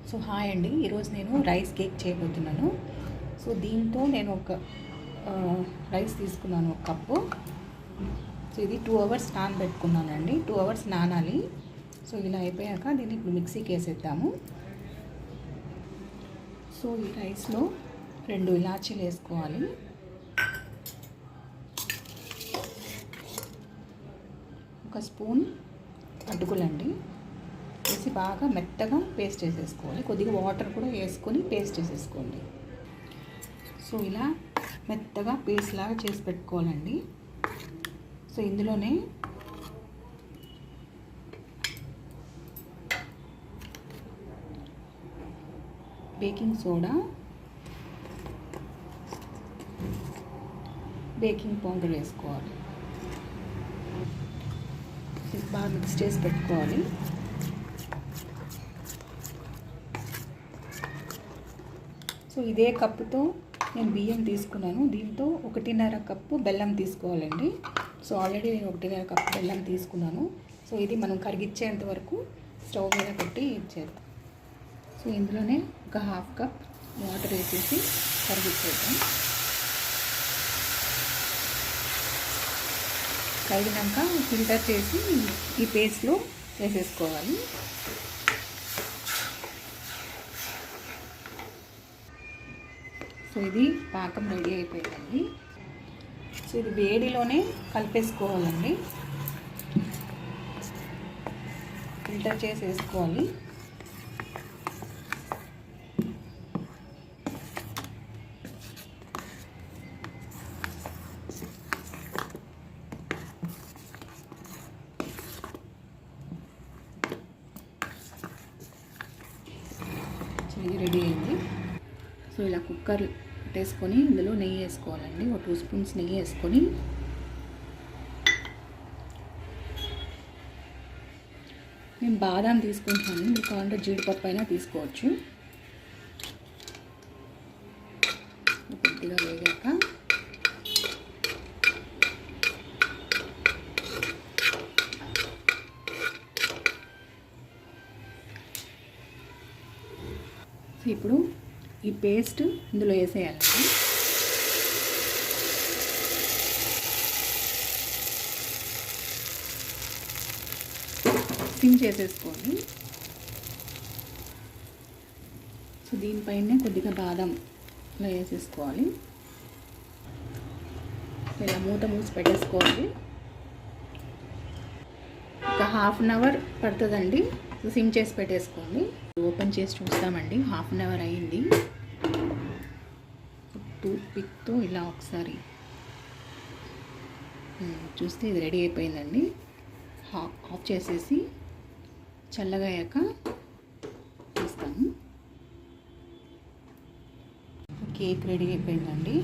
So hi అండి, ఈరోజు నేను రైస్ కేక్ చేయబోతున్నాను. సో దీంతో నేను ఒక రైస్ తీసుకున్నాను, ఒక కప్పు. సో ఇది 2 hours నానబెట్టుకున్నానండి. 2 hours నానాలి. సో ఇలా అయిపోయాక దీన్ని ఇప్పుడు మిక్సీకి వేసేద్దాము. సో ఈ రైస్లో 2 ఇలాచీలు వేసుకోవాలి. ఒక స్పూన్ అటుకులండి వేసి బాగా మెత్తగా పేస్ట్ చేసేసుకోవాలి. కొద్దిగా వాటర్ కూడా వేసుకొని పేస్ట్ చేసేసుకోండి. సో ఇలా మెత్తగా పేస్ట్ లాగా చేసి పెట్టుకోవాలండి. సో ఇందులోనే బేకింగ్ సోడా, బేకింగ్ పౌడర్ వేసుకోవాలి. బాగా మిక్స్ చేసి పెట్టుకోవాలి. సో ఇదే కప్పుతో నేను బియ్యం తీసుకున్నాను. దీంతో 1.5 కప్పు బెల్లం తీసుకోవాలండి. సో ఆల్రెడీ నేను 1.5 కప్పు బెల్లం తీసుకున్నాను. సో ఇది మనం కరిగిచ్చేంత వరకు స్టవ్ మీద పెట్టి ఇచ్చేద్దాం. సో ఇందులోనే ఒక 1/2 కప్ వాటర్ వేసేసి కరిగిచ్చేద్దాం. కరిగినాక ఫిల్టర్ చేసి ఈ పేస్ట్లో వేసేసుకోవాలి. సో ఇది పాకం రెడీ అయిపోయిందండి. సో ఇది వేడిలోనే కలిపేసుకోవాలండి. ఫిల్టర్ చేసి వేసుకోవాలి. సో ఇది రెడీ అయింది. సో ఇలా కుక్కర్ పెట్టేసుకొని ఇందులో నెయ్యి వేసుకోవాలండి. ఒక 2 స్పూన్స్ నెయ్యి వేసుకొని నేను బాదాం తీసుకుంటాను. మీరు కావాలంటే జీడిపప్పు అయినా తీసుకోవచ్చు. కొద్దిగా వేగాక ఇప్పుడు ఈ పేస్ట్ ఇందులో వేసేయాలండి. సిమ్ చేసేసుకోండి. సో దీనిపైనే కొద్దిగా బాదం ఇలా వేసేసుకోవాలి. ఇలా మూత మూసి పెట్టేసుకోవాలి. ఒక 1/2 hour పడుతుందండి. సిమ్ చేసి పెట్టేసుకోండి. ఓపెన్ చేసి చూస్తామండి. 1/2 hour అయింది. టూత్ పిక్తో ఇలా ఒకసారి చూస్తే ఇది రెడీ అయిపోయిందండి. ఆఫ్ చేసేసి చల్లగా అయ్యాక తీస్తాము. కేక్ రెడీ అయిపోయిందండి.